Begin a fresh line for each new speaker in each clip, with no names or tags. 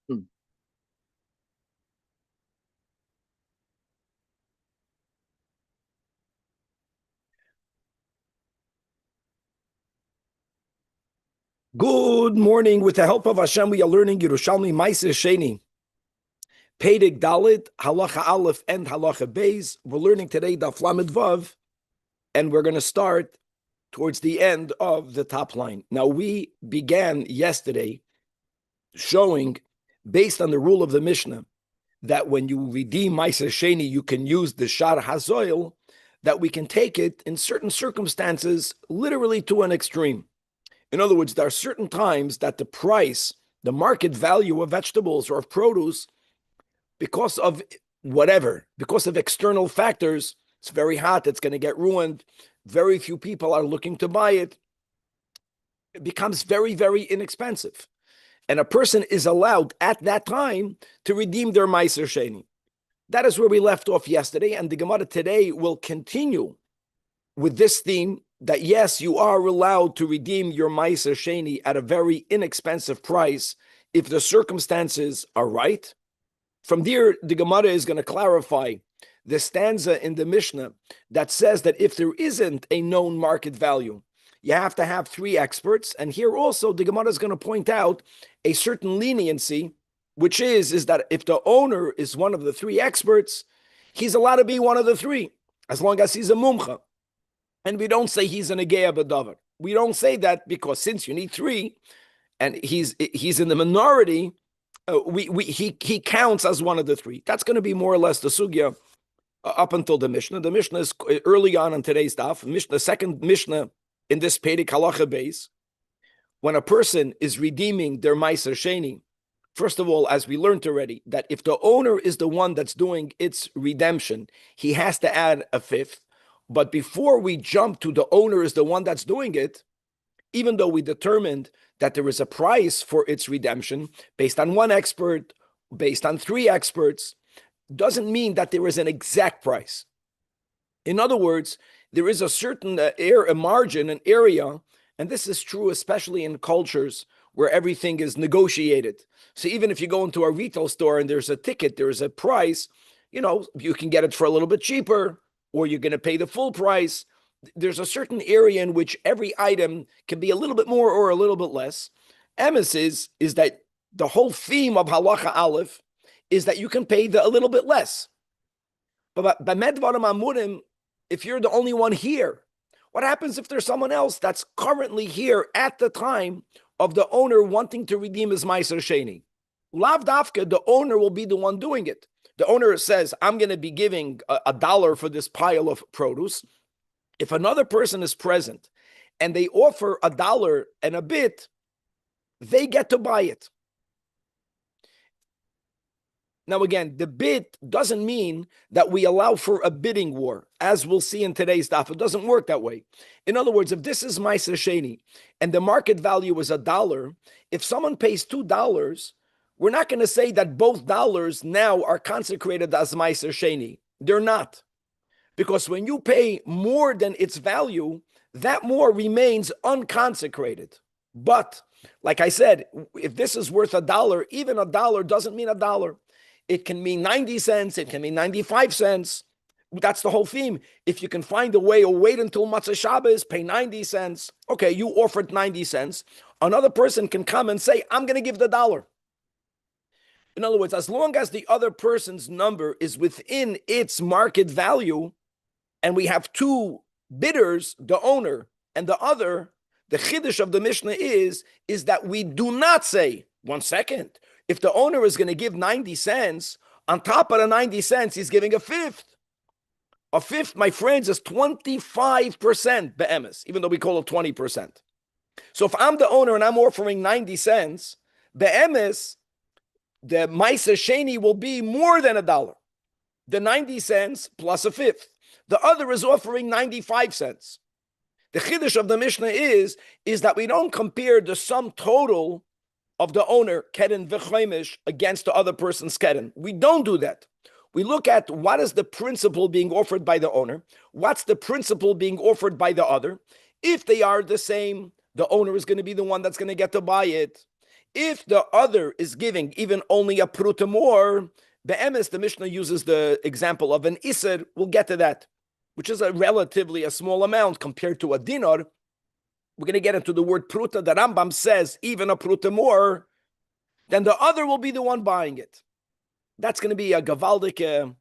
Hmm. Good morning. With the help of Hashem, we are learning Yerushalmi Ma'aser Sheni, Perek Dalit, Halacha Aleph, and Halacha Beis. We're learning today Daf Lamed Vav, and we're going to start towards the end of the top line. Now, we began yesterday showing, based on the rule of the Mishnah, that when you redeem Ma'aser Sheni, you can use the Shar Hazoil, that we can take it in certain circumstances literally to an extreme. In other words, there are certain times that the price, the market value of vegetables or of produce, because of whatever, because of external factors, it's very hot, it's going to get ruined, very few people are looking to buy it, it becomes very, very inexpensive. And a person is allowed at that time to redeem their Ma'aser Sheni. That is where we left off yesterday, and the Gemara today will continue with this theme that yes, you are allowed to redeem your Ma'aser Sheni at a very inexpensive price if the circumstances are right. From there, the Gemara is going to clarify the stanza in the Mishnah that says that if there isn't a known market value, you have to have three experts. And here also, the Gemara is going to point out a certain leniency, which is that if the owner is one of the three experts, he's allowed to be one of the three, as long as he's a mumcha. And we don't say he's an Ageya B'davar. We don't say that because since you need three, and he's in the minority, he counts as one of the three. That's going to be more or less the sugya up until the Mishnah. The Mishnah is early on today's daf. The second Mishnah in this Perek Halacha Beis. When a person is redeeming their Ma'aser Sheni, first of all, as we learned already, that if the owner is the one that's doing its redemption, he has to add a fifth. But before we jump to the owner is the one that's doing it, even though we determined that there is a price for its redemption based on one expert, based on three experts, doesn't mean that there is an exact price. In other words, there is a certain a margin, an area, and this is true especially in cultures where everything is negotiated. So even if you go into a retail store and there's a ticket, there's a price, you can get it for a little bit cheaper, or you're going to pay the full price. There's a certain area in which every item can be a little bit more or a little bit less. Emes is that the whole theme of Halacha Aleph is that you can pay a little bit less. But by Medvarim Amurim, if you're the only one here, what happens if there's someone else that's currently here at the time of the owner wanting to redeem his Ma'aser Sheni? Lav Dafka, the owner will be the one doing it. The owner says, I'm going to be giving a dollar for this pile of produce. If another person is present and they offer a dollar and a bit, they get to buy it. Now, again, the bid doesn't mean that we allow for a bidding war, as we'll see in today's daf. It doesn't work that way. In other words, if this is Ma'aser Sheni and the market value is $1, if someone pays $2, we're not going to say that both dollars now are consecrated as Ma'aser Sheni. They're not. Because when you pay more than its value, that more remains unconsecrated. But, like I said, if this is worth $1, even $1 doesn't mean $1. It can mean 90 cents, it can mean 95 cents. That's the whole theme. If you can find a way or wait until Matzah Shabbos, pay 90 cents. Okay, you offered 90 cents. Another person can come and say, I'm going to give the $1. In other words, as long as the other person's number is within its market value, and we have two bidders, the owner and the other, the chiddush of the Mishnah is that we do not say, 1 second, if the owner is going to give 90 cents, on top of the 90 cents, he's giving a fifth. A fifth, my friends, is 25% be'emes, even though we call it 20%. So if I'm the owner and I'm offering 90 cents, be'emes, the Ma'aser Sheni will be more than $1. The 90 cents plus a fifth. The other is offering 95 cents. The chiddush of the Mishnah is that we don't compare the sum total of the owner, Keren v'choimish, against the other person's Keren. We don't do that. We look at what is the principle being offered by the owner, what's the principle being offered by the other. If they are the same, the owner is going to be the one that's going to get to buy it. If the other is giving even only a pruta more, be'emes, the Mishnah uses the example of an iser. We'll get to that, which is a relatively a small amount compared to a dinar. We're going to get into the word pruta. The Rambam says even a pruta more, then the other will be the one buying it. That's going to be a gavaldik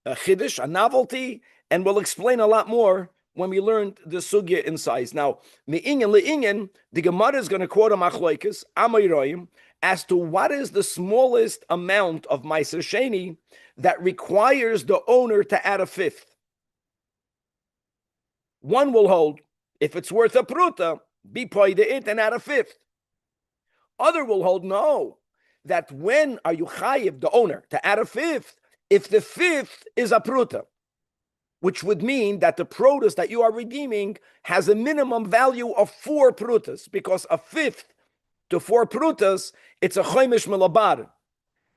a chiddush, a novelty, and we'll explain a lot more when we learn the sugya in size. Now, me'inyan le'inyan, the Gemara is going to quote a machlokes, Amayroim, as to what is the smallest amount of Meiser Sheni that requires the owner to add a fifth. One will hold, if it's worth a pruta, be paid it and add a fifth. Other will hold, no, that when are you chayiv, the owner, to add a fifth, if the fifth is a pruta, which would mean that the produce that you are redeeming has a minimum value of 4 prutas, because a fifth to 4 prutas, it's a choimish melabar.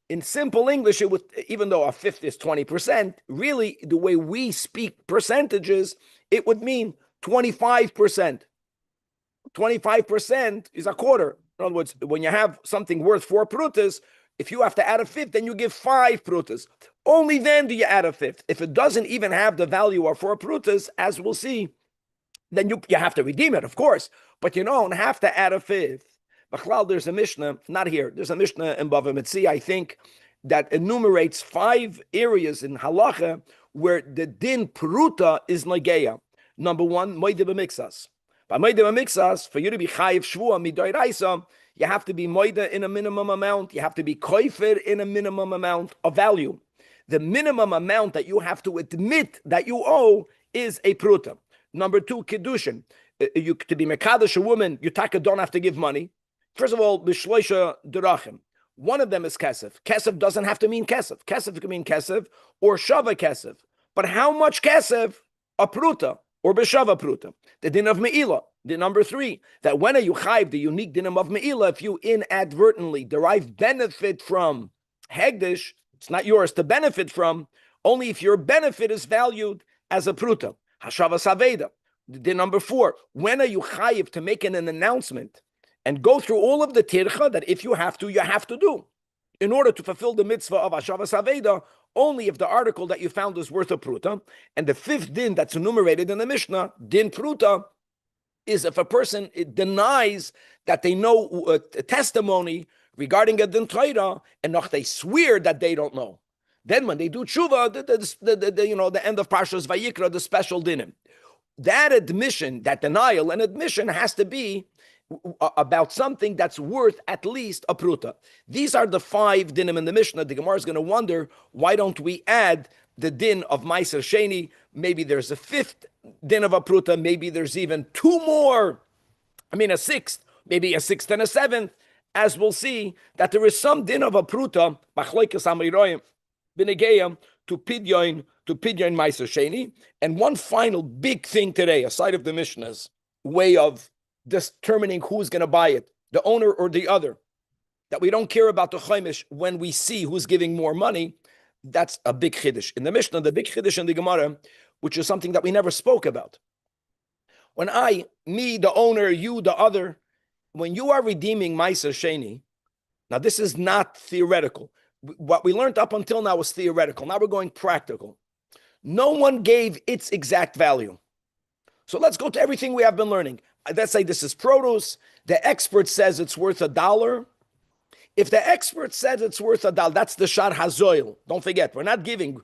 In simple English, it would, even though a fifth is 20%, really the way we speak percentages, it would mean 25%. 25% is a quarter. In other words, when you have something worth 4 prutas, if you have to add a fifth, then you give 5 prutas. Only then do you add a fifth. If it doesn't even have the value of 4 prutas, as we'll see, then you have to redeem it, of course. But you don't have to add a fifth. B'chlal, there's a Mishnah, not here, there's a Mishnah in Bava Metzia, I think, that enumerates 5 areas in halacha where the din pruta is nageya. Number 1, moide b'mixas. By moide b'mixas, for you to be chayiv shvua midoiraisa, you have to be moide in a minimum amount, you have to be koifer in a minimum amount of value. The minimum amount that you have to admit that you owe is a pruta. Number 2, kiddushin. To be mekadosh a woman, you don't have to give money. First of all, b'shloisha derachim. One of them is kesef. Kesef doesn't have to mean kesef. Kesef can mean kesef or shava kesef. But how much kesef? A pruta or b'shava pruta. The din of me'ilah. The number 3, that when you chayv, the unique din of me'ilah, if you inadvertently derive benefit from hegdish, it's not yours to benefit from, only if your benefit is valued as a pruta. Hashava saveda. The number 4, when are you chayiv to make an announcement and go through all of the tircha that if you have to do in order to fulfill the mitzvah of Hashava saveda, only if the article that you found is worth a pruta. And the 5th din that's enumerated in the Mishnah, din pruta, is if a person denies that they know a testimony regarding a din Torah, and they swear that they don't know. Then when they do tshuva, the end of Parshas Vayikra, the special dinim. That admission, that denial and admission has to be about something that's worth at least a pruta. These are the 5 dinim in the Mishnah. The Gemara is going to wonder, why don't we add the din of Meiser Sheni? Maybe there's a 5th din of a pruta. Maybe there's even 2 more. A 6th, maybe a 6th and a 7th. As we'll see, that there is some din of a pruta, machlokes amiroyim, b'negeyam, to pidyon Meiser Sheni. And one final big thing today, aside of the Mishnah's way of determining who's going to buy it, the owner or the other, that we don't care about the chaimish when we see who's giving more money, that's a big chiddush. In the Mishnah, the big chiddush in the Gemara, which is something that we never spoke about. When me, the owner, you, the other, when you are redeeming Meiser Sheni, now this is not theoretical. What we learned up until now was theoretical. Now we're going practical. No one gave its exact value. So let's go to everything we have been learning. Let's say this is produce. The expert says it's worth $1. If the expert says it's worth $1, that's the shar hazoil. Don't forget, we're not giving.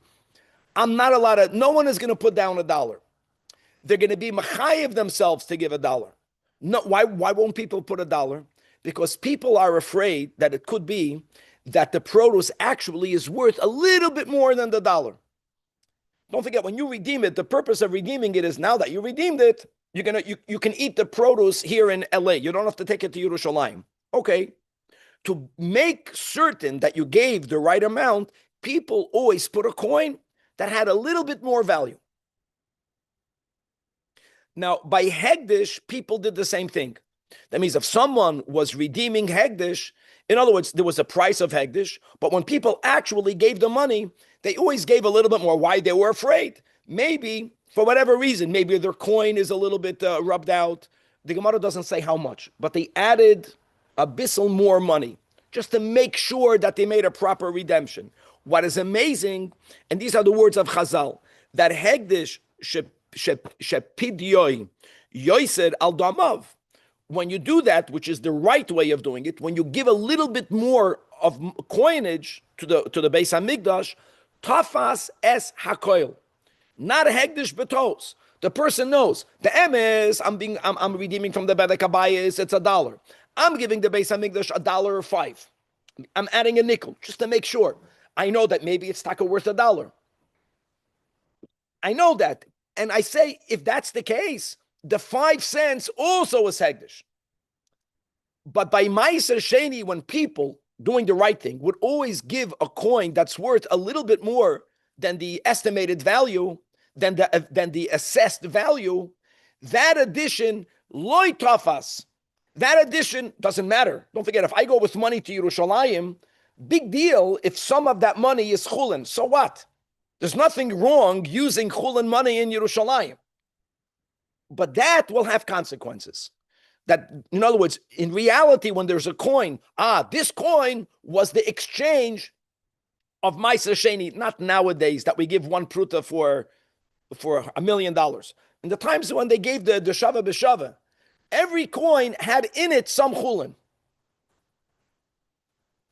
I'm not allowed to, no one is going to put down $1. They're going to be mechayev themselves to give $1. No, why won't people put $1? Because people are afraid that it could be that the produce actually is worth a little bit more than the $1. Don't forget, when you redeem it, the purpose of redeeming it is now that you redeemed it, you can eat the produce here in LA. You don't have to take it to Yerushalmi. Okay. To make certain that you gave the right amount, people always put a coin that had a little bit more value. Now, by Hegdish, people did the same thing. That means if someone was redeeming Hegdish, in other words, there was a price of Hegdish, but when people actually gave the money, they always gave a little bit more. Why? They were afraid. Maybe, for whatever reason, maybe their coin is a little bit rubbed out. The Gemara doesn't say how much, but they added a bissel more money. just to make sure that they made a proper redemption. What is amazing, and these are the words of Chazal, that Hegdish shepidyoy yoiser al damav. When you do that, which is the right way of doing it, when you give a little bit more of coinage to the Beis Hamikdash, tafas es hakoil, not hegdish betos. The person knows the emes. I'm redeeming from the Bedek Abayis. It's $1. I'm giving the Beis Hamikdash $1.05. I'm adding a nickel just to make sure. I know that maybe it's taka worth $1. I know that, and I say if that's the case, the 5 cents also is hegdish. But by Ma'aser Sheni, when people doing the right thing would always give a coin that's worth a little bit more than the estimated value, than the assessed value, that addition loy tafas. That addition doesn't matter. Don't forget, if I go with money to Yerushalmi, big deal if some of that money is chulin. So what? There's nothing wrong using chulin money in Yerushalmi. But that will have consequences. That, in other words, in reality, when there's a coin, this coin was the exchange of Ma'aser Sheni, not nowadays that we give 1 pruta for $1 million. In the times when they gave the shava b'shava, every coin had in it some chulin.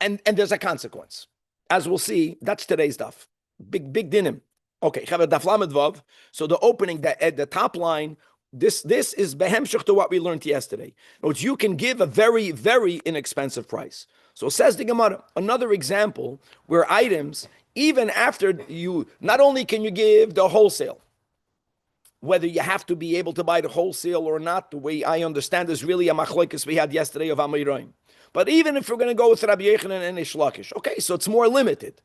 And there's a consequence. As we'll see, that's today's daf. Big dinim. Okay, daf lamed vav. So the opening, the top line, this is behemshich to what we learned yesterday. Which you can give a very, very inexpensive price. So says the Gemara, another example where items, even after you, not only can you give the wholesale, whether you have to be able to buy the wholesale or not, the way I understand is really a machlokes we had yesterday of Amayroim. But even if we're going to go with Rabbi Yochanan and Ish Lakish, okay, so it's more limited.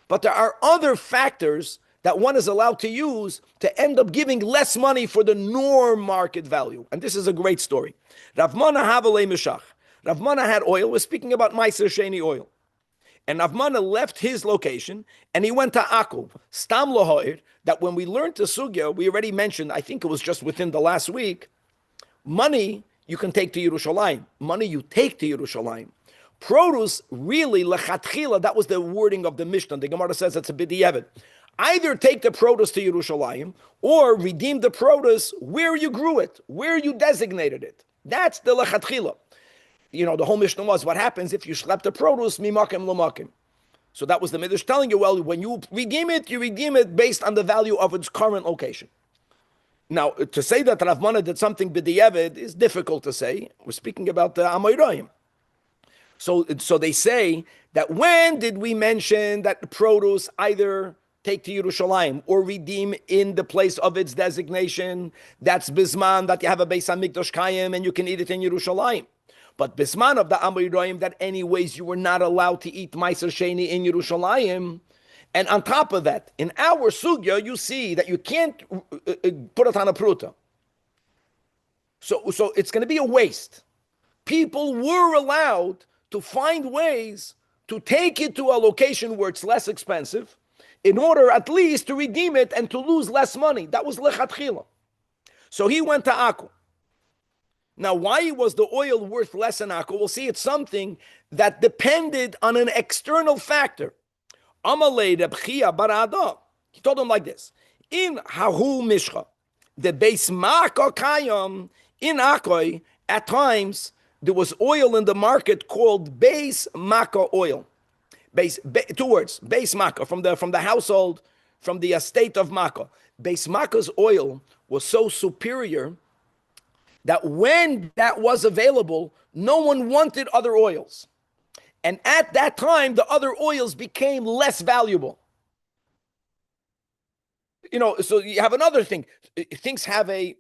But there are other factors that one is allowed to use to end up giving less money for the norm market value. And this is a great story. Rav Mana Havalei Meshach. Rav Mana had oil. We're speaking about Ma'aser Sheni oil. And Rav Mana left his location and he went to Akku. Stam Lohoir, that when we learned the Sugya, we already mentioned, I think it was just within the last week, money you can take to Yerushalayim. Money you take to Yerushalayim. Produce, really, lechatchila, that was the wording of the Mishnah. The Gemara says it's a b'diavad. Either take the produce to Yerushalayim or redeem the produce where you grew it, where you designated it. That's the lechatchila. You know, the whole Mishnah was, what happens if you schlep the produce, mimakim l'makim. So that was the Midrash telling you, well, when you redeem it based on the value of its current location. Now, to say that Rav Mana did something b'diavad is difficult to say. We're speaking about the Amoraim. So they say that when did we mention that the produce either take to Yerushalayim or redeem in the place of its designation? That's bisman that you have a Beis Hamikdash Kayim and you can eat it in Yerushalayim. But bisman of the Amoraim that anyways you were not allowed to eat Ma'aser Sheni in Yerushalayim. And on top of that, in our sugya, you see that you can't put it on a pruta. So it's going to be a waste. People were allowed to find ways to take it to a location where it's less expensive in order at least to redeem it and to lose less money. That was lechatchila. So he went to Akku. Now, why was the oil worth less in Akku? We'll see it's something that depended on an external factor. Amalei Rebchia Barada. He told him like this: in Hahu Mishcha, the Beis Mako Kayam in Akoi, at times there was oil in the market called Beis Mako oil. Two words, Beis Mako, from the household, from the estate of Mako. Beis Mako's oil was so superior that when that was available, no one wanted other oils. And at that time, the other oils became less valuable. You know, so you have another thing. Things have a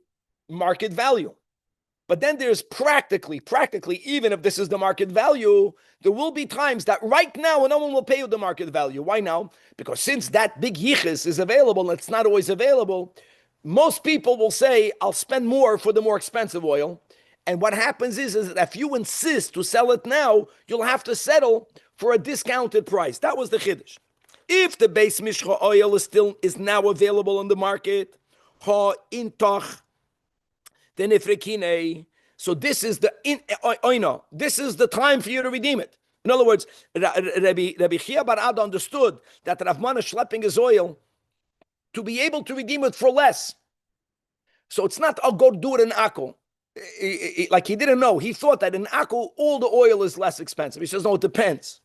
market value. But then there's practically, even if this is the market value, there will be times that right now no one will pay you the market value. Why now? Because since that big yichus is available, and it's not always available, most people will say, I'll spend more for the more expensive oil. And what happens is that if you insist to sell it now, you'll have to settle for a discounted price. That was the chiddush. If the Beis Mishcha oil is now available on the market, ha intach, then ifrekine. So this is the time for you to redeem it. In other words, Rabbi Chia bar Ada understood that Rav Mana schlepping his oil to be able to redeem it for less. So it's not, I'll go do it in Akko. Like he didn't know. He thought that in Akko, all the oil is less expensive. He says, no, it depends.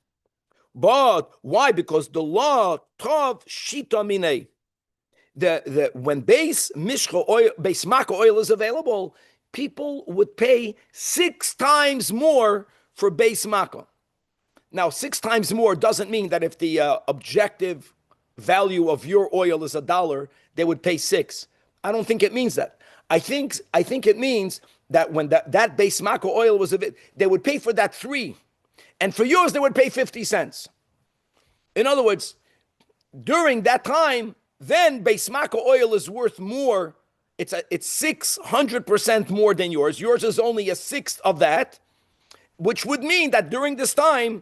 But why? Because the law, Tov Shita Minei. When base mishcha oil, base makkah oil is available, people would pay 6 times more for base makkah. Now, 6 times more doesn't mean that if the objective value of your oil is $1, they would pay 6. I don't think it means that. I think it means that when that base makkah oil was available, they would pay for that 3, and for yours they would pay 50 cents. In other words, during that time, then base makkah oil is worth more. It's 600% more than yours. Yours is only a sixth of that, which would mean that during this time,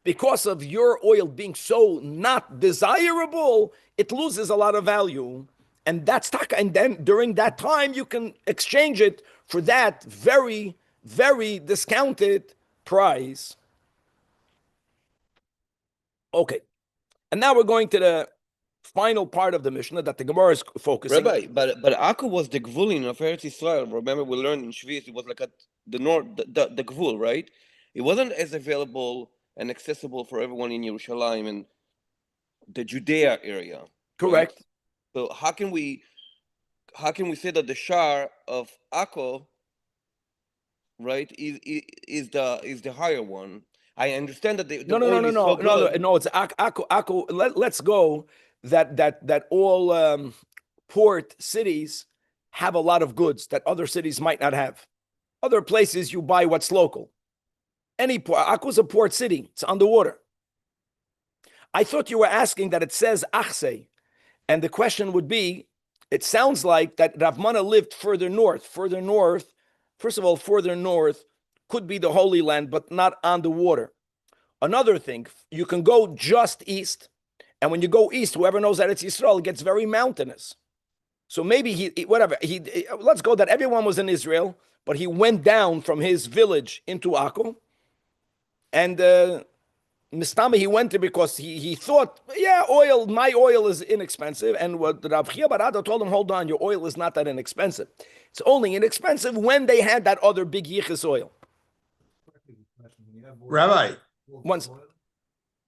because of your oil being so not desirable, it loses a lot of value. And that's taka. And then during that time, you can exchange it for that very, very discounted price. Okay. And now we're going to the final part of the Mishnah that the Gemara is focusing.
Rabbi, but Akko was the Gvulin of Eretz Yisrael. Remember, we learned in Shvius, it was like the north, the Gvul, right? It wasn't as available and accessible for everyone in Yerushalmi and the Judea area.
Correct.
Right? So how can we say that the Shar of Akko, right, is the higher one? I understand that
no. It's Akko. Let's go that all port cities have a lot of goods that other cities might not have. Other places you buy what's local. Any port. Akko's a port city. It's on the water. I thought you were asking that it says Achse, and the question would be, it sounds like that Rav Mana lived further north. Further north, first of all, further north could be the Holy Land, but not on the water. Another thing, you can go just east, and when you go east, whoever knows that it's Israel, it gets very mountainous. So maybe let's go that everyone was in Israel, but he went down from his village into Akko, and Mistama, he went there because he thought, my oil is inexpensive, and what Rav Chia bar Ada told him, hold on, your oil is not that inexpensive. It's only inexpensive when they had that other big yichus oil.
Rabbi.
Once, yeah.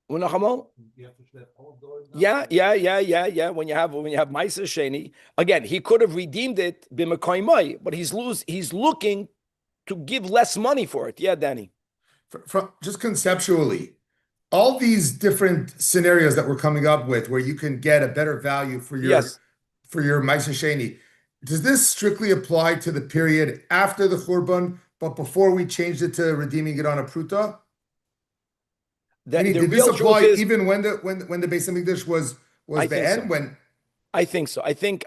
When you have Ma'aser Sheni, again, he could have redeemed it b'mekoymai, but he's looking to give less money for it. Yeah, Danny.
From just conceptually, all these different scenarios that we're coming up with, where you can get a better value for your Ma'aser Sheni, does this strictly apply to the period after the Churban, but before we changed it to redeeming it on a pruta? Did this apply even when the Beis Hamikdash was the end? When
I think so. I think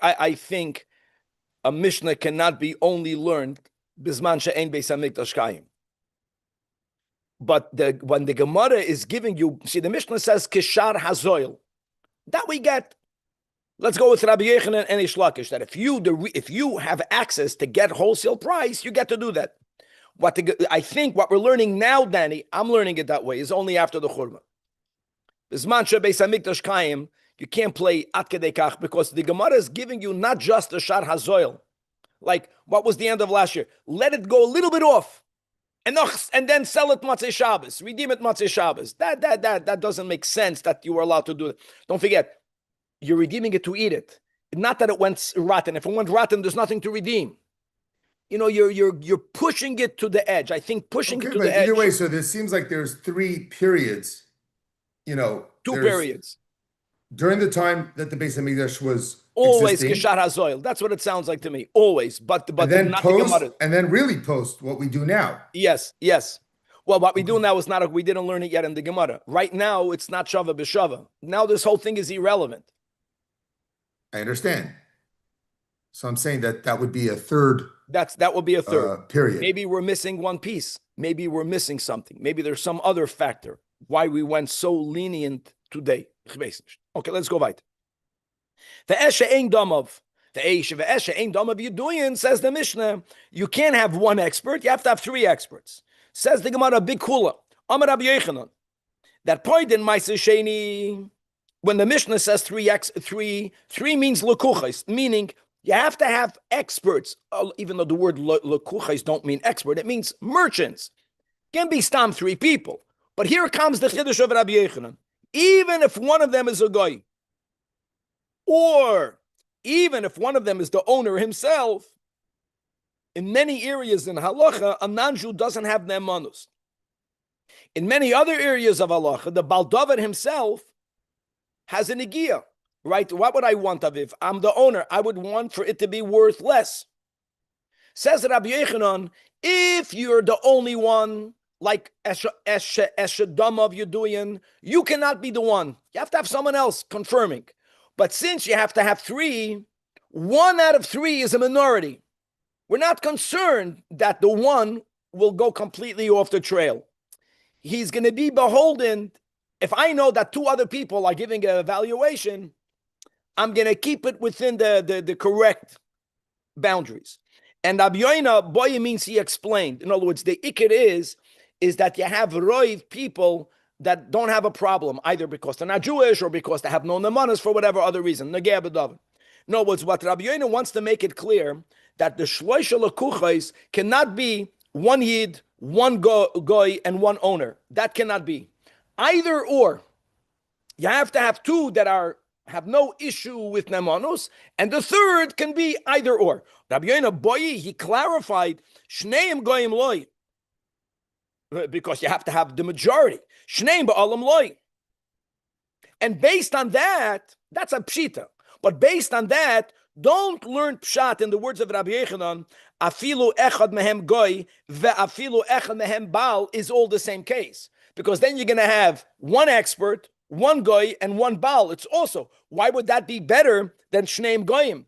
a Mishnah cannot be only learned bisman she'ein Beis Hamikdash kayim. But when the Gemara is giving you, see, the Mishnah says kishar hazoil. That we get. Let's go with Rabbi Yochanan and Ish Lakish, that if you have access to get wholesale price, you get to do that. I think what we're learning now, Danny, I'm learning it that way, is only after the Churban. Bisman she'beis hamikdash kayim, you can't play at kedei kach, because the Gemara is giving you not just the shar hazoil. Like, what was the end of last year? Let it go a little bit off, and then sell it Matzei Shabbos, redeem it Matzei Shabbos. That doesn't make sense that you were allowed to do it. Don't forget, you're redeeming it to eat it. Not that it went rotten. If it went rotten, there's nothing to redeem. You're pushing it to the edge. I think pushing it to the edge.
Either way, so there seems like there's 3 periods. Two
periods.
During the time that the Beis Hamikdash was
always Kishar HaZoil. That's what it sounds like to me. Always, but
then
not
post, and then really post what we do now.
Yes. Well, what we do now is we didn't learn it yet in the Gemara. Right now, it's not Shava b'Shava. Now this whole thing is irrelevant.
I understand. So I'm saying that would be a third.
That would be a third
period. Maybe
we're missing one piece. Maybe we're missing something. Maybe there's some other factor why we went so lenient today. Okay, let's go weiter. The Eshe Ein Domov. The Eshe Ein Domov Yuduyin, says the Mishnah, you can't have one expert, you have to have 3 experts. Says the Gemara, big kula. Amar Rabbi Yochanan, that point in Ma'aser Sheni, when the Mishnah says three means lekuchos, meaning you have to have experts, even though the word lekuchos don't mean expert, it means merchants. Can be stam 3 people. But here comes the chiddush of Rabbi Yochanan. Even if one of them is a guy, or even if one of them is the owner himself, in many areas in halacha, a non-Jew doesn't have ne'emanus. In many other areas of halacha, the Baldavar himself has an igiyah, right? What would I want of it? If I'm the owner, I would want for it to be worth less. Says Rabbi Yochanan, if you're the only one, like Eshadam of Yuduyan, you cannot be the one. You have to have someone else confirming. But since you have to have 3, 1 out of 3 is a minority. We're not concerned that the one will go completely off the trail. He's going to be beholden. If I know that 2 other people are giving an evaluation, I'm going to keep it within the correct boundaries. And Abyoina, boy, means he explained. In other words, the ikir is that you have roiv people that don't have a problem, either because they're not Jewish or because they have no nemanas for whatever other reason. Negeh b'davar. In other words, what Rabbi Yoina wants to make it clear that the shloisha lekuchos cannot be 1 yid, 1 goy, and 1 owner. That cannot be. Either or. You have to have 2 that have no issue with nemanus, and the 3rd can be either or. Rabbi Yoina Boyi, he clarified, Shneim goyim loy, because you have to have the majority. Shneim ba'alam loy. And based on that, that's a pshita. But based on that, don't learn pshat in the words of Rabbi Yochanan, afilu echad mehem goy, ve'afilu echad mehem baal is all the same case. Because then you're going to have 1 expert, 1 goy, and 1 baal. It's also, why would that be better than shneim goyim?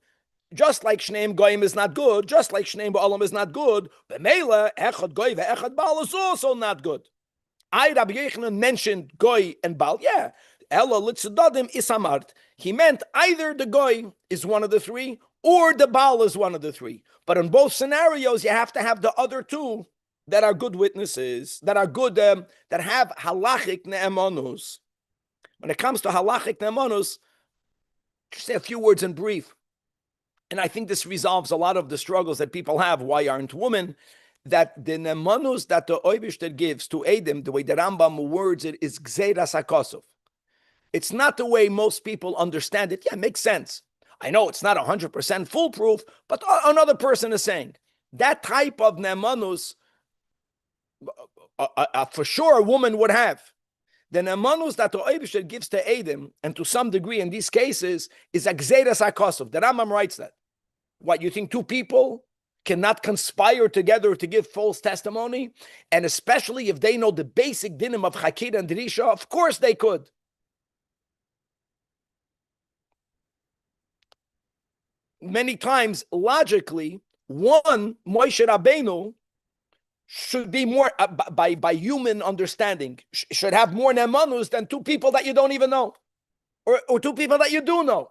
Just like shneim goyim is not good, just like shneim ba'alam is not good, b'meila, echad goy ve'echad baal is also not good. Rabbi Yochanan mentioned goy and baal, yeah. Ella litzadadim isamart. He meant either the goy is one of the 3 or the baal is one of the 3. But in both scenarios, you have to have the other 2 that are good witnesses, that are good, that have halachic ne'emanus. When it comes to halachic ne'emanus, just say a few words in brief. And I think this resolves a lot of the struggles that people have. Why aren't women? That the ne'emanus that the Oibishter gives to Edom, the way the Rambam words it, is gzeiras hakosov. It's not the way most people understand it. Yeah, it makes sense. I know it's not 100% foolproof, but another person is saying that type of ne'emanus, for sure a woman would have. The ne'emanus that the Oibishter gives to Edom, and to some degree in these cases, is a gzeiras hakosov. The Rambam writes that. What, you think 2 people cannot conspire together to give false testimony? And especially if they know the basic dinim of Chakir and Drisha, of course they could. Many times, logically, one Moshe Rabbeinu should be more, by human understanding, should have more ne'emanus than 2 people that you don't even know, or 2 people that you do know.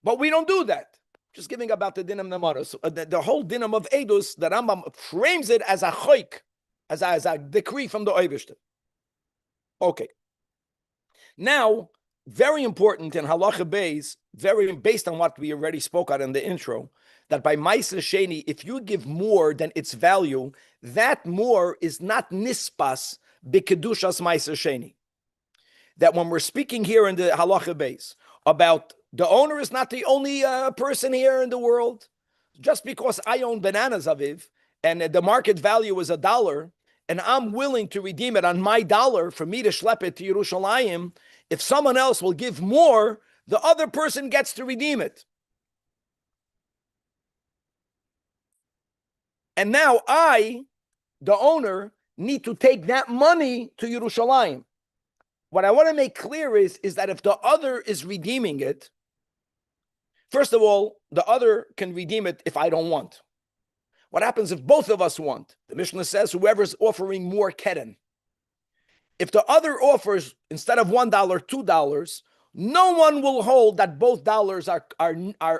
But we don't do that. Just giving about the dinam ne'emanus. The whole dinam of Edus, the Rambam frames it as a choik, as a decree from the Oibishter. Okay. Now, very important in halacha beis, very based on what we already spoke on in the intro, that by Ma'aser Sheni, if you give more than its value, that more is not nispas b'kedushas Ma'aser Sheni. That when we're speaking here in the halacha beis about the owner is not the only person here in the world, just because I own bananas, Aviv, and the market value is $1, and I'm willing to redeem it on my dollar for me to schlep it to Yerushalmi, if someone else will give more, the other person gets to redeem it. And now I, the owner, need to take that money to Yerushalayim. What I want to make clear is that if the other is redeeming it, first of all, the other can redeem it if I don't want. What happens if both of us want? The Mishnah says whoever's offering more keren. If the other offers, instead of $1, $2, no one will hold that both dollars are nispas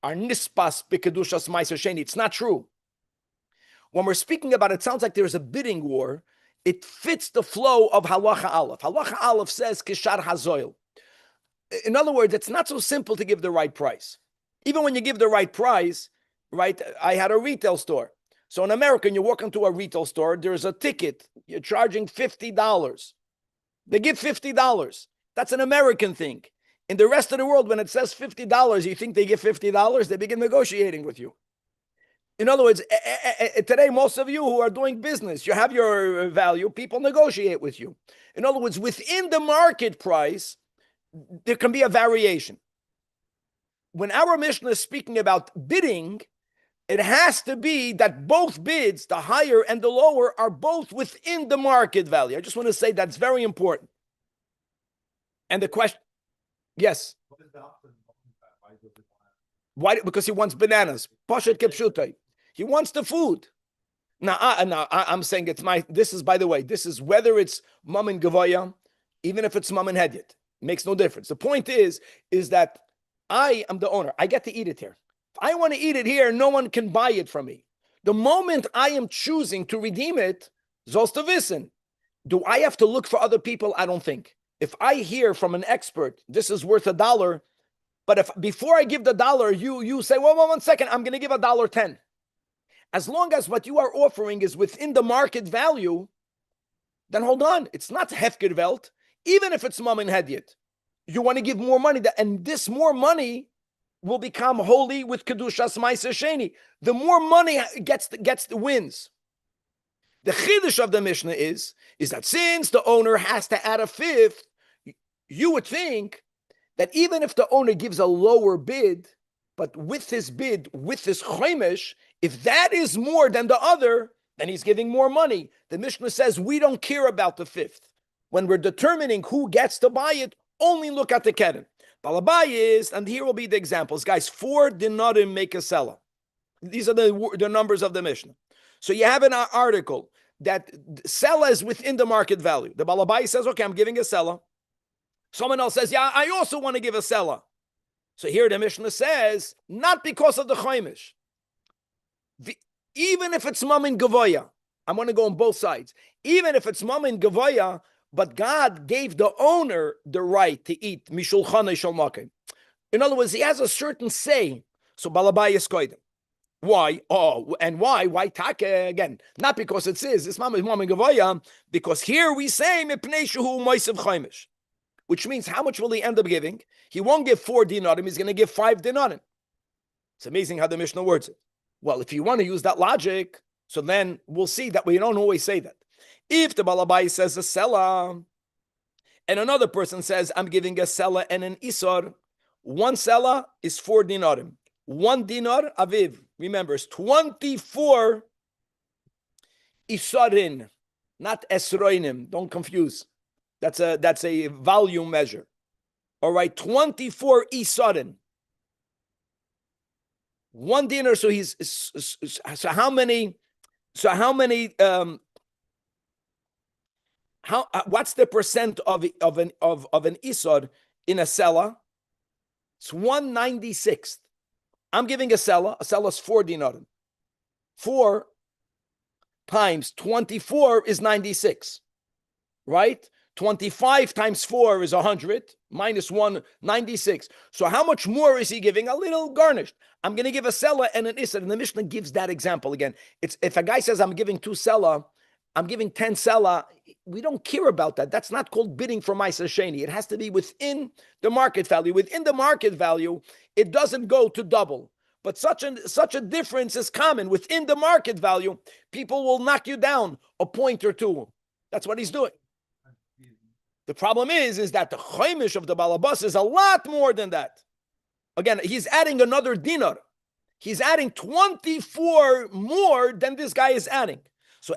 b'kedushas Ma'aser Sheni. It's not true. When we're speaking about it, sounds like there's a bidding war. it fits the flow of halacha aleph. Halacha aleph says kishar hazoil. In other words, it's not so simple to give the right price. Even when you give the right price, right? I had a retail store. So in America, you walk into a retail store, there's a ticket. You're charging $50. They give $50. That's an American thing. In the rest of the world, when it says $50, you think they give $50, they begin negotiating with you. In other words, today, most of you who are doing business, you have your value, people negotiate with you. In other words, within the market price, there can be a variation. When our Mishnah is speaking about bidding, it has to be that both bids, the higher and the lower, are both within the market value. I just want to say that's very important. And the question, yes. Why? Because he wants bananas. Pashat kepshutai. He wants the food. Now, I'm saying this is, by the way, this is whether it's mum and gavoya, even if it's mum and hedyet. Makes no difference. The point is that I am the owner. I get to eat it here. If I want to eat it here, no one can buy it from me. The moment I am choosing to redeem it, sollst du wissen. Do I have to look for other people? I don't think. If I hear from an expert, this is worth $1, but if before I give the dollar, you say, well, 1 second, I'm going to give $1.10. As long as what you are offering is within the market value, then hold on. It's not hefkerwelt. Even if it's mum and hedyet, you want to give more money, and this more money will become holy with kedushas ma'aser sheni. The more money gets the wins. The chiddush of the Mishnah is that since the owner has to add a fifth, you would think that even if the owner gives a lower bid, but with his bid, with his chomesh, if that is more than the other, then he's giving more money. The Mishnah says we don't care about the fifth. When we're determining who gets to buy it, only look at the keren. Balabai is, and here will be the examples. Guys, 4 dinarim make a selah. These are the numbers of the Mishnah. So you have an article that selah is within the market value. The Balabai says, okay, I'm giving a selah. Someone else says, yeah, I also want to give a selah. So here the Mishnah says, not because of the chomesh. Even if it's mum and gavoya, I'm going to go on both sides. Even if it's mum and gavoya, but God gave the owner the right to eat mishulchanei shalmakim. In other words, he has a certain say. So balabai is koidem. Why? Oh, and why? Why take again? Not because it says it's mum and gavoya, because here we say mipnei shehu moisev chomesh, which means how much will he end up giving? He won't give 4 dinarim. He's going to give 5 dinarim. It's amazing how the Mishnah words it. Well, if you want to use that logic, so then we'll see that we don't always say that. If the Balabai says a selah, and another person says, I'm giving a selah and an isor, 1 selah is 4 dinarim. 1 dinar, aviv, remember, it's 24 isarin, not esroinim. Don't confuse. That's a volume measure. All right, 24 isarin. 1 dinar, so how many what's the percent of an isor in a selah? It's 1/96. I'm giving a selah. A selah is 4 dinarim. 4 times 24 is 96, right? 25 times 4 is 100, minus 1, 96. So how much more is he giving? A little garnished. I'm going to give a selah and an isser. And the Mishnah gives that example again. It's if a guy says, I'm giving 2 selah, I'm giving 10 selah, we don't care about that. That's not called bidding for ma'aser sheni. It has to be within the market value. Within the market value, it doesn't go to double. But such a difference is common. Within the market value, people will knock you down a point or 2. That's what he's doing. The problem is that the chomesh of the balabas is a lot more than that. Again, he's adding another dinar. He's adding 24 more than this guy is adding. So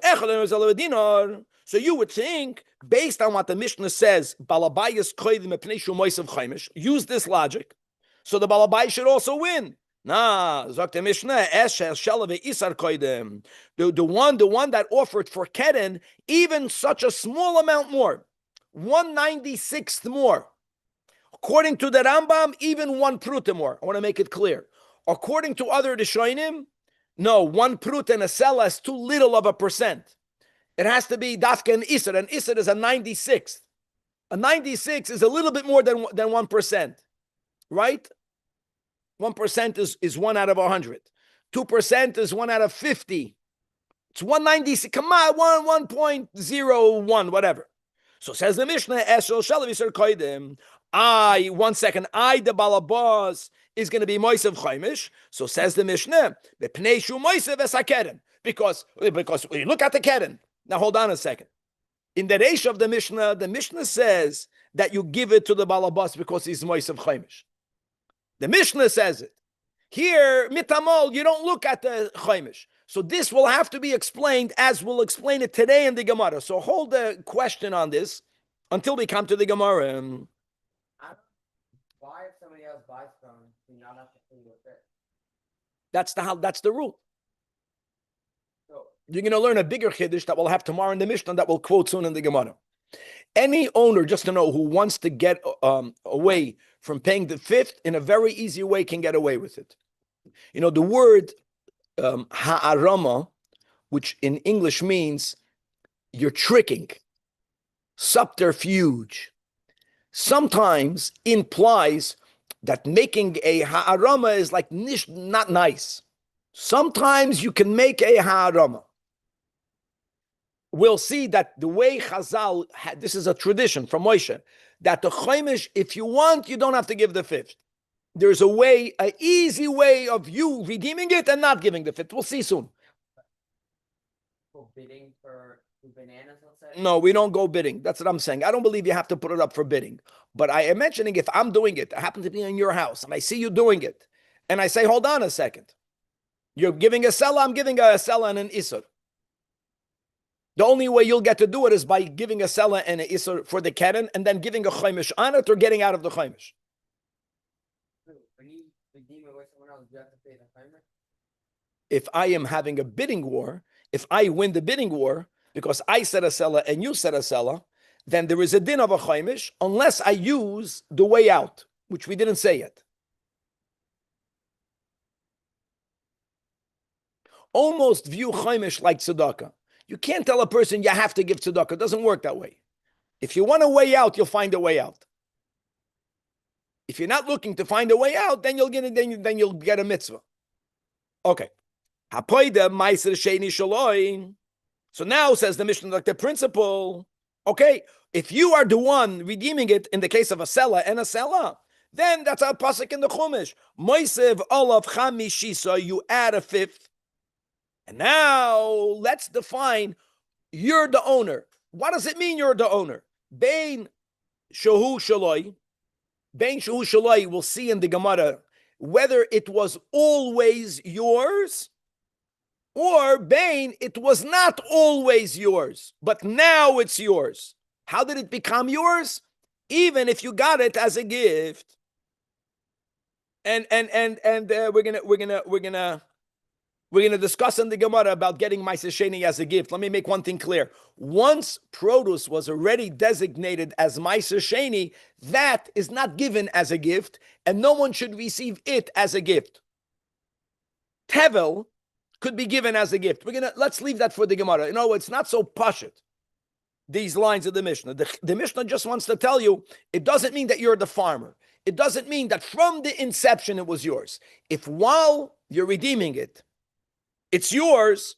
dinar. So you would think, based on what the Mishnah says, balabayis koidim epneishu moisav chomesh, use this logic. So the balabai should also win. Nah, sagt the Mishnah, isar koidim. The one that offered for keren, even such a small amount more. 1/96th more. According to the Rambam, even 1 pruta more. I want to make it clear. According to other Rishonim, no, 1 prut and a selah is too little of a percent. It has to be dafka and isur, and isur is a 96th. A 96 is a little bit more than 1%, right? 1% is 1 out of 100. 2% is 1 out of 50. It's 196. Come on, 1.01, whatever. So says the Mishnah, Eshel Shalav Yisur Koidim. The balabas is going to be Moisev Chaimish. So says the Mishnah, Bepneishu Moisev Esakeren. Because we look at the Keren. Now hold on a second. In the Reish of the Mishnah says that you give it to the balabas because he's Moisev Chaimish. The Mishnah says it. Here, mitamol, you don't look at the Chaimish. So this will have to be explained as we'll explain it today in the Gemara. So hold the question on this until we come to the Gemara.
Why if somebody else buys from do you not have to pay with it?
That's the rule. So you're going to learn a bigger chiddush that we'll have tomorrow in the Mishnah that we'll quote soon in the Gemara. Any owner, just to know, who wants to get away from paying the fifth in a very easy way can get away with it. You know, the word ha'arama, which in English means you're tricking, subterfuge, sometimes implies that making a ha'arama is like not nice. Sometimes you can make a ha'arama. We'll see that the way Chazal had, this is a tradition from Moshe, that the Chaimish, if you want, you don't have to give the fifth. There's an easy way of you redeeming it and not giving the fifth. We'll see soon.
For bidding for bananas, let's say?
No, we don't go bidding. That's what I'm saying. I don't believe you have to put it up for bidding. But I am mentioning if I'm doing it, I happen to be in your house, and I see you doing it, and I say, hold on a second. You're giving a selah, I'm giving a selah and an isur. The only way you'll get to do it is by giving a selah and an isur for the keren, and then giving a chaimish on it or getting out of the chaimish.
When you redeem it with someone else, you have to pay the chaimish?
If I am having a bidding war, if I win the bidding war, because I said a selah and you said a selah, then there is a din of a chaimish unless I use the way out, which we didn't say yet. Almost view chaimish like tzedakah. You can't tell a person you have to give tzedakah. It doesn't work that way. If you want a way out, you'll find a way out. If you're not looking to find a way out, then you'll get it. Then you'll get a mitzvah. Okay. So now says the Mishnah, like the principle. Okay, if you are the one redeeming it in the case of a selah and a selah, then that's a pasuk in the Chumash. Moisev olav chamishisa, you add a fifth. And now let's define, you're the owner. What does it mean you're the owner? Bein shahu shaloi. Bein shahu shaloi, we'll see in the Gemara, whether it was always yours, or Bain, it was not always yours, but now it's yours. How did it become yours? Even if you got it as a gift. And we're gonna discuss in the Gemara about getting Ma'aser Sheni as a gift. Let me make one thing clear. Once produce was already designated as Ma'aser Sheni, that is not given as a gift, and no one should receive it as a gift. Tevel could be given as a gift. Let's leave that for the Gemara. You know, it's not so pashut, these lines of the Mishnah. The Mishnah just wants to tell you, it doesn't mean that you're the farmer. It doesn't mean that from the inception it was yours. If while you're redeeming it, it's yours,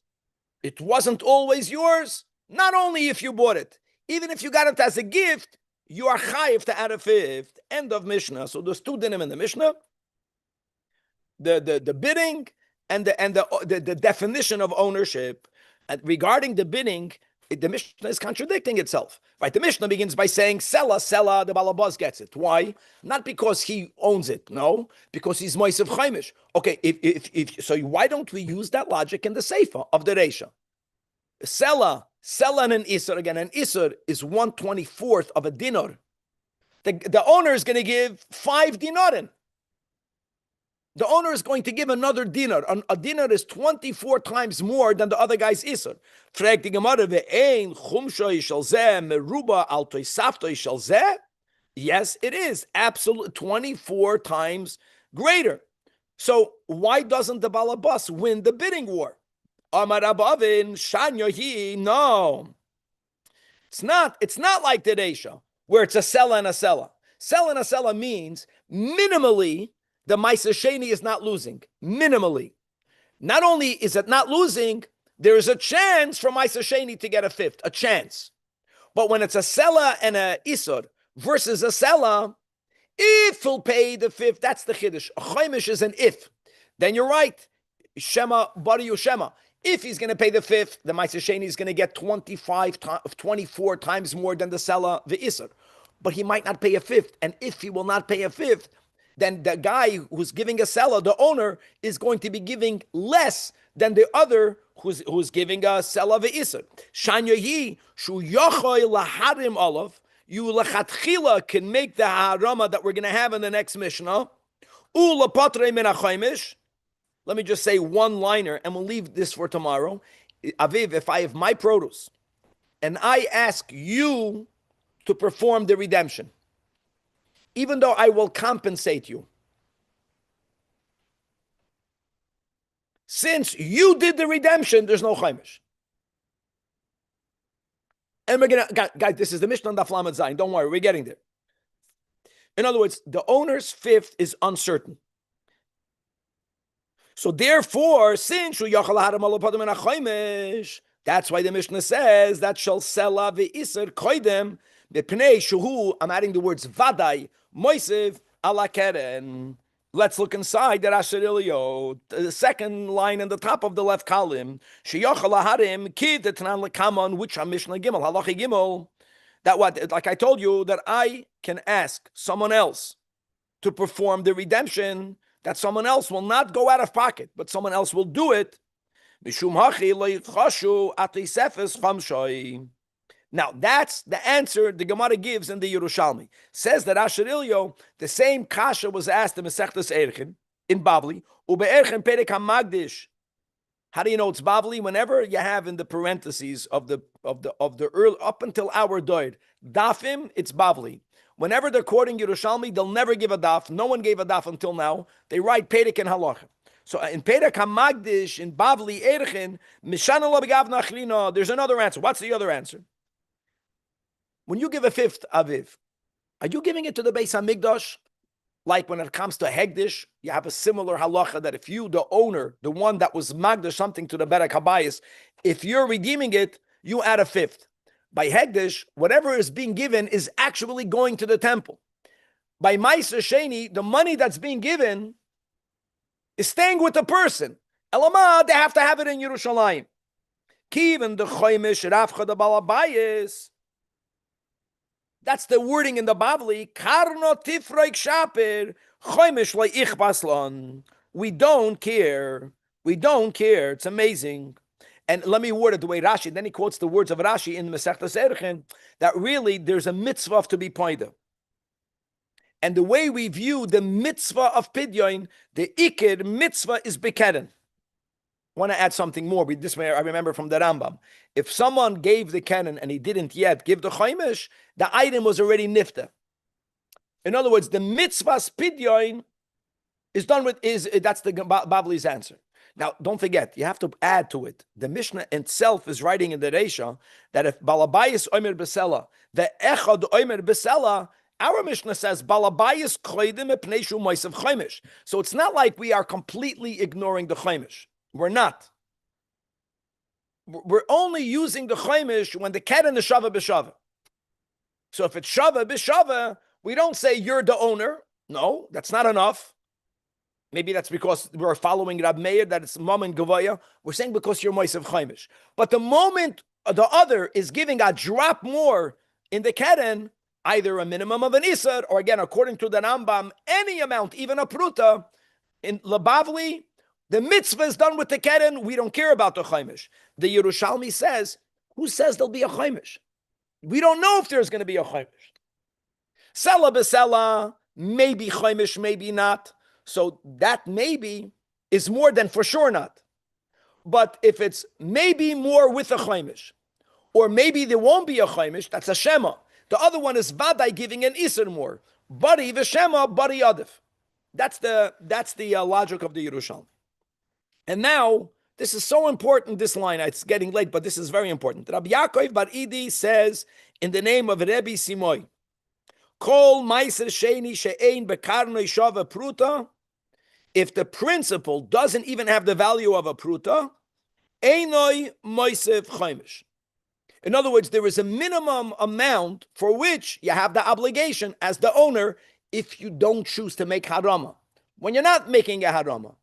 it wasn't always yours, not only if you bought it, even if you got it as a gift, you are chayiv to add a fifth. End of Mishnah. So there's two dinim in the Mishnah. The bidding and the definition of ownership. And regarding the bidding, the Mishnah is contradicting itself. Right? The Mishnah begins by saying, Sella, the balabaz gets it. Why? Not because he owns it, no, because he's Moisev Chaimish. Okay, if so, why don't we use that logic in the Seifa of the Reisha? Sella and an Isur, again, an Isur is 1/24th of a dinar. The owner is going to give 5 dinarim. The owner is going to give another dinar. A dinar is 24 times more than the other guy's Isur. Frag the Gemara, ve'ein chumshoy shel zeh meruba al toisaftoy shel zeh? Yes, it is. Absolutely 24 times greater. So why doesn't the balabas win the bidding war? Amar Abavin, Shanya he, no. It's not like the Reisha, where it's a sella and a sella. Sella and a sella means minimally the Maisa Sheni is not losing. Minimally. Not only is it not losing, there is a chance for Maisa Sheni to get a fifth, a chance. But when it's a sella and a isur versus a sella, if he'll pay the fifth, that's the chiddush. A chaimish is an if. Then you're right. Shema, bari Shema. If he's going to pay the fifth, the Ma'aser Sheni is going to get 24 times more than the Sela, the Isser. But he might not pay a fifth. And if he will not pay a fifth, then the guy who's giving a Sela, the owner, is going to be giving less than the other who's giving a Sela, the Isser. Shanya yi, shu yochoy laharim olav, you lachatchila can make the harama that we're going to have in the next Mishnah. U lapatre min ha-chaimish. Let me just say one liner and we'll leave this for tomorrow. Aviv, if I have my produce and I ask you to perform the redemption, even though I will compensate you, since you did the redemption, there's no chaimish. And we're going to, guys, this is the Mishnah on Daf Lamed Zayin. Don't worry, we're getting there. In other words, the owner's fifth is uncertain. So therefore, since that's why the Mishnah says that shall sell v'isr koidem b'pnei shuhu. I'm adding the words vadai moisiv ala keren. Let's look inside the Asher Ilyo, the second line in the top of the left column. Sheyachal harim kid etnan lekamon, which are Mishnah Gimel halacha Gimel. That what, like I told you, that I can ask someone else to perform the redemption. That someone else will not go out of pocket, but someone else will do it. Now, that's the answer the Gemara gives in the Yerushalmi. Says that Asher Ilyo, the same kasha was asked in Masechtas Erchin, in Bavli, Ube'erchin Perek HaMagdish. How do you know it's Bavli? Whenever you have in the parentheses of the early, up until our doid, dafim, it's Bavli. Whenever they're quoting Yerushalmi, they'll never give a daf. No one gave a daf until now. They write Perek and Halacha. So in Perek HaMagdish, in Bavli Erchin, Mishana lo begav nachrina, there's another answer. What's the other answer? When you give a fifth aviv, are you giving it to the Beis HaMikdash? Like when it comes to Hegdish, you have a similar halacha that if you, the owner, the one that was magdish something to the Berek HaBayis, if you're redeeming it, you add a fifth. By Hegdish, whatever is being given is actually going to the temple. By Ma'aser Sheni, the money that's being given is staying with the person. Elama, they have to have it in Yerushalayim. Kiven the choimish rafcha the balabayis. That's the wording in the Bavli. Karno tifroik shaper choimish lo'ichbaslan. We don't care. We don't care. It's amazing. And let me word it the way Rashi, then he quotes the words of Rashi in Masechtas Erchin, that really there's a mitzvah to be pointed. And the way we view the mitzvah of Pidyon, the Ikir mitzvah is Bekeren. I want to add something more. This way I remember from the Rambam. If someone gave the Keren and he didn't yet give the Chaimish, the item was already nifta. In other words, the mitzvah's Pidyon is done with, that's the Bavli's answer. Now, don't forget, you have to add to it. The Mishnah itself is writing in the Reisha that if Balabayis Omer Besela, the Echad Omer Besela, our Mishnah says Balabayis Choidim Epneshu Moisav Chaimish. So it's not like we are completely ignoring the Chaimish. We're not. We're only using the Chaimish when the Keren is Shava B'Shava. So if it's Shava B'Shava, we don't say you're the owner. No, that's not enough. Maybe that's because we're following Rab Meir, that it's Mam and Gavaya. We're saying because you're Moisav Chaimish. But the moment the other is giving a drop more in the Keren, either a minimum of an Isar, or again, according to the Rambam, any amount, even a Pruta, in Labavli, the mitzvah is done with the Keren. We don't care about the Chaimish. The Yerushalmi says, who says there'll be a Chaimish? We don't know if there's going to be a Chaimish. Sela b'Sela, maybe Chaimish, maybe not. So that maybe is more than for sure not. But if it's maybe more with a chaimish, or maybe there won't be a chaimish, that's a shema. The other one is vadai giving an iser more. Bari v'shema, bari adif. That's the logic of the Yerushalmi. And now This is so important, this line. It's getting late, but this is very important. Rabbi Yaakov Bar Idi says, in the name of Rebbe Simoy, Kol Meiser Sheni She'ein Bekarnoi Shava Pruta, if the principle doesn't even have the value of a Pruta, Einoi Moisev Chaimish. In other words, there is a minimum amount for which you have the obligation as the owner if you don't choose to make harama. When you're not making a harama,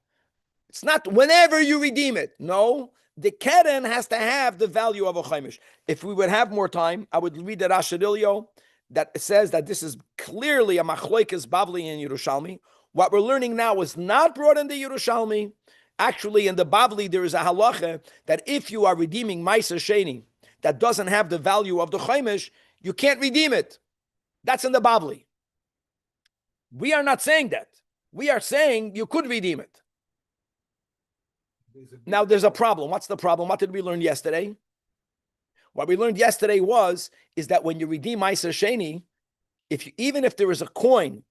it's not whenever you redeem it. No, the keren has to have the value of a chaimish. If we would have more time, I would read the Rashadilio that says that this is clearly a machloikes Bavli in Yerushalmi. What we're learning now is not brought in the Yerushalmi. Actually, in the Bavli, there is a halacha that if you are redeeming Meiser Sheni that doesn't have the value of the chaimish, you can't redeem it. That's in the Bavli. We are not saying that. We are saying you could redeem it. Now, there's a problem. What's the problem? What did we learn yesterday? What we learned yesterday is that when you redeem Meiser Sheni, even if there is a coin,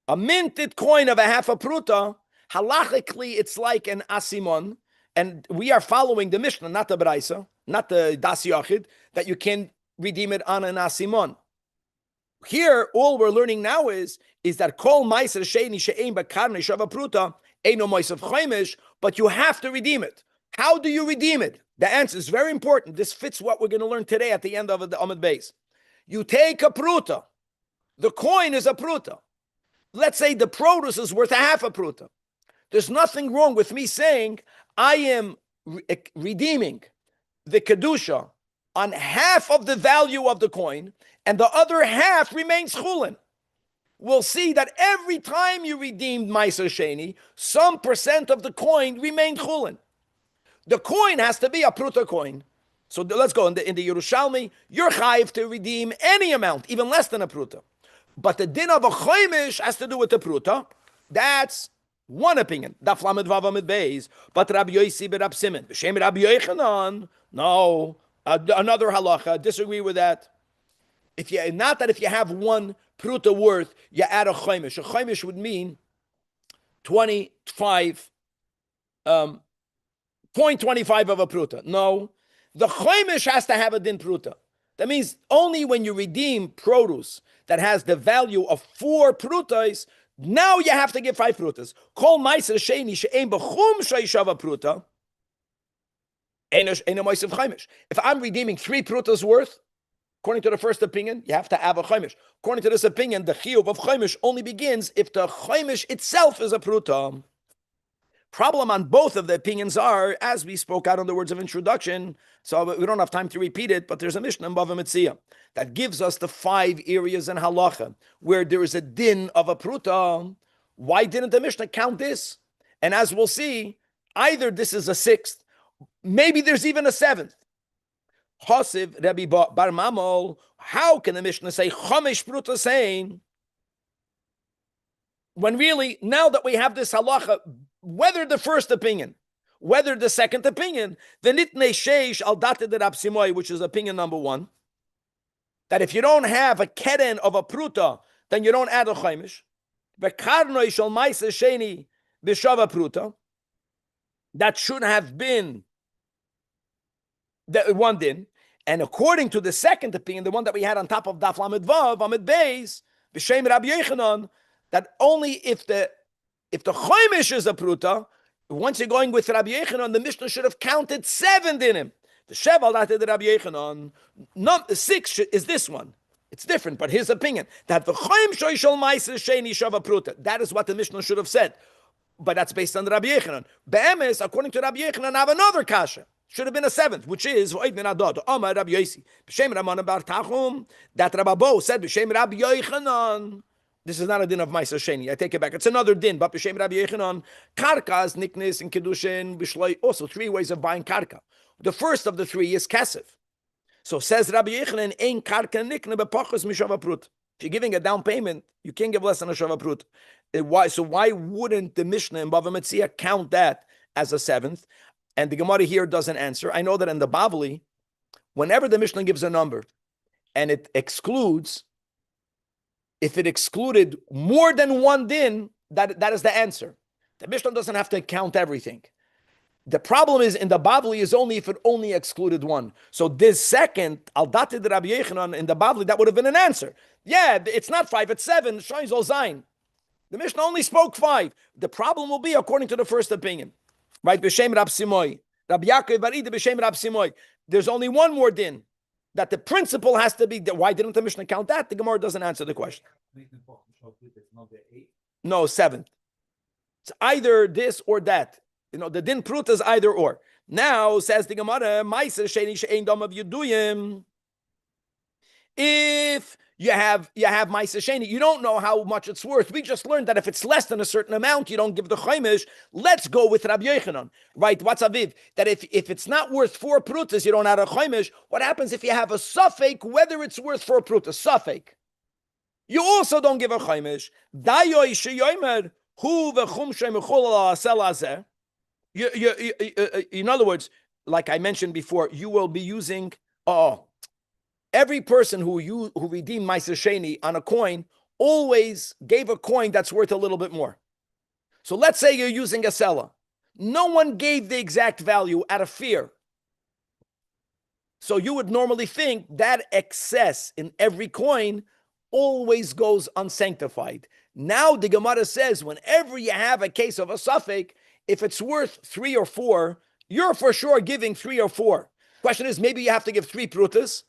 a minted coin of a half a pruta, halachically it's like an asimon, and we are following the Mishnah, not the Braisa, not the Das Yachid, that you can redeem it on an asimon. Here, all we're learning now is that kol Meiser Sheni she'ein b'karnei shava pruta eino moisav chaimish, but you have to redeem it. How do you redeem it? The answer is very important. This fits what we're going to learn today at the end of the Amud Beis. You take a pruta. The coin is a pruta. Let's say the produce is worth a half a pruta. There's nothing wrong with me saying I am redeeming the kedusha on half of the value of the coin, and the other half remains chulin. We'll see that every time you redeemed Meiser Sheni, some percent of the coin remained chulin. The coin has to be a pruta coin. So let's go in the Yerushalmi. You're chayiv to redeem any amount, even less than a pruta. But the din of a chaimish has to do with the pruta. That's one opinion. Daf Lamed Vav Amid Beis. But Rabbi Yosi ben Rab Simon, b'shem Rabbi Yochanan, no, another halacha. Disagree with that. If you have one pruta worth, you add a chaimish. A chaimish would mean 25, 0.25 of a pruta. No, the chaimish has to have a din pruta. That means only when you redeem produce that has the value of 4 prutas, now you have to give 5 prutas. Kol meiser sheni she'ein b'chum sheishava pruta, eino moisav chaimish. If I'm redeeming 3 prutas worth, according to the first opinion, you have to have a chaimish. According to this opinion, the chiyuv of chaimish only begins if the chaimish itself is a pruta. Problem on both of the opinions are, as we spoke out on the words of introduction, so we don't have time to repeat it, but there's a Mishnah in Bava Metzia that gives us the 5 areas in halacha where there is a din of a pruta. Why didn't the Mishnah count this? And as we'll see, either this is a 6th, maybe there's even a 7th. Chosiv Rabbi Bar Mamol, how can the Mishnah say Chomesh pruta saying when really, now that we have this halacha, whether the first opinion, whether the second opinion, the nitnei sheish al dated Rab Simoy, which is opinion number 1, that if you don't have a keren of a pruta, then you don't add a chaimish. V'karnoi shel meiser sheni b'shava pruta, that should have been the one din. And according to the second opinion, the one that we had on top of Daf Lamed Vav, Amid Beis, b'shem Rabbi Yochanan, that only if the chaimish is a pruta, once you're going with Rabbi Yochanan, the Mishnah should have counted 7 in him. The sheval that did Rabbi Yochanan, 6 is this one. It's different, but his opinion that the chaim shoyshol meiser sheni shava pruta. That is what the Mishnah should have said, but that's based on Rabbi Yochanan. Be'emes, according to Rabbi Yochanan, I have another kasha. Should have been a 7th, which is Amar Rabbi Yosi b'shem Ramon bar Tachum. That Rabbi Bo said b'shem Rabbi Yochanan. This is not a din of Meiser Sheni. I take it back. It's another din. But b'shem Rabbi Yochanan, karkas, niknis, and kedushin, b'shloi. Also, 3 ways of buying karka. The first of the 3 is kesef. So says Rabbi Yochanan, ein karka nikne b'pachos mishava prut. If you're giving a down payment, you can't give less than a shava prut. Why wouldn't the Mishnah in Bava Metzia count that as a 7th? And the Gemara here doesn't answer. I know that in the Bavli, whenever the Mishnah gives a number and it excludes, if it excluded more than 1 din, that is the answer. The Mishnah doesn't have to count everything. The problem is in the Bavli is only if it only excluded one. So this second, al dati de Rabbi Yechanan in the Bavli, that would have been an answer. Yeah, it's not 5, it's 7. Shines all Zayin. The Mishnah only spoke 5. The problem will be according to the first opinion. Right? B'shem Rab Simoy. Rabbi Yaakov Barida b'shem Rab Simoy. There's only one more din. That the principle has to be. Why didn't the Mishnah count that? The Gemara doesn't answer the question. No, 7th. It's either this or that. The din prut is either or. Now says the Gemara, if you have Maisa Sheni, you don't know how much it's worth. We just learned that if it's less than a certain amount, you don't give the Chaimish. Let's go with Rabbi Yochanan. Right? What's Aviv? That if it's not worth 4 prutas, you don't have a Chaimish. What happens if you have a suffix, whether it's worth 4 prutas? Suffix. You also don't give a Chaimish. Dayoy sheyomer hu v'chum shemechol asel azeh. In other words, like I mentioned before, you will be using every person who redeemed Ma'aser Sheni on a coin always gave a coin that's worth a little bit more. So let's say you're using a seller. No one gave the exact value out of fear. So you would normally think that excess in every coin always goes unsanctified. Now the Gemara says whenever you have a case of a suffix, if it's worth 3 or 4, you're for sure giving 3 or 4. Question is, maybe you have to give 3 prutas.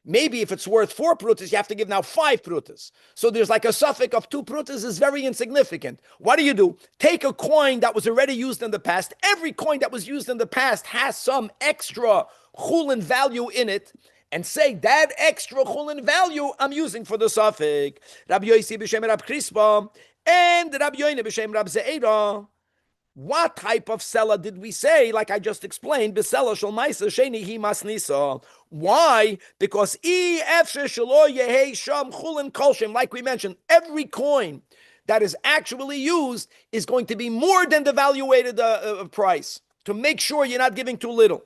Maybe if it's worth 4 prutas, you have to give now 5 prutas. So there's like a suffix of 2 prutas is very insignificant. What do? Take a coin that was already used in the past. Every coin that was used in the past has some extra chulin value in it, and say that extra chulin value I'm using for the suffix. Rabbi Yosi b'shem Rab Chispa and Rabbi Yoine b'shem Rab Ze'era. What type of seller did we say? Like I just explained, b'seller shel ma'aser sheni hi masnisa. Why? Because like we mentioned, every coin that is actually used is going to be more than the valuated price to make sure you're not giving too little.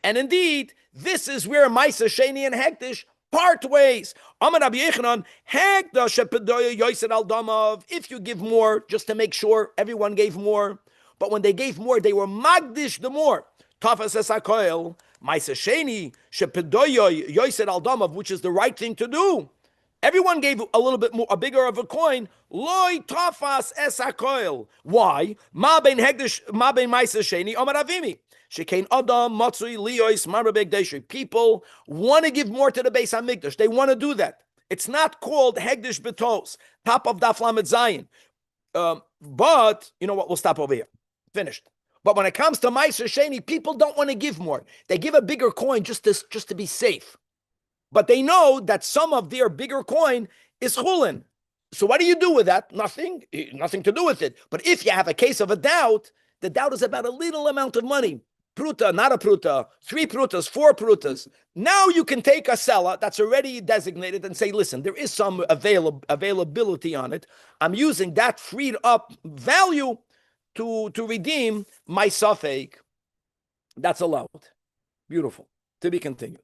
And indeed, this is where Ma'aser Sheni and Hektish part ways. Amar Rabbi Yechanan, Hektish yoyser al damav. If you give more, just to make sure everyone gave more. But when they gave more, they were magdish the more. Tafas es hakoil, Ma'aser Sheni shepedoyo yoyser al damav, which is the right thing to do. Everyone gave a little bit more, a bigger of a coin. Loi tafas es hakoil. Why? Ma ben Hektish, ma ben Ma'aser Sheni, Amar Avimi. Shekain Adam Matzui Liois Marabeg Deshe. People want to give more to the Beis Hamikdash. They want to do that. It's not called Hegdish Betos, top of Daf Lamed Zayin. But you know what? We'll stop over here. Finished. But when it comes to Ma'aser Sheni, people don't want to give more. They give a bigger coin just to be safe. But they know that some of their bigger coin is chulin. So what do you do with that? Nothing. Nothing to do with it. But if you have a case of a doubt, the doubt is about a little amount of money. Pruta, not a pruta, 3 prutas, 4 prutas. Now you can take a seller that's already designated and say, listen, there is some availability on it. I'm using that freed up value to redeem my suffix. That's allowed. Beautiful. To be continued.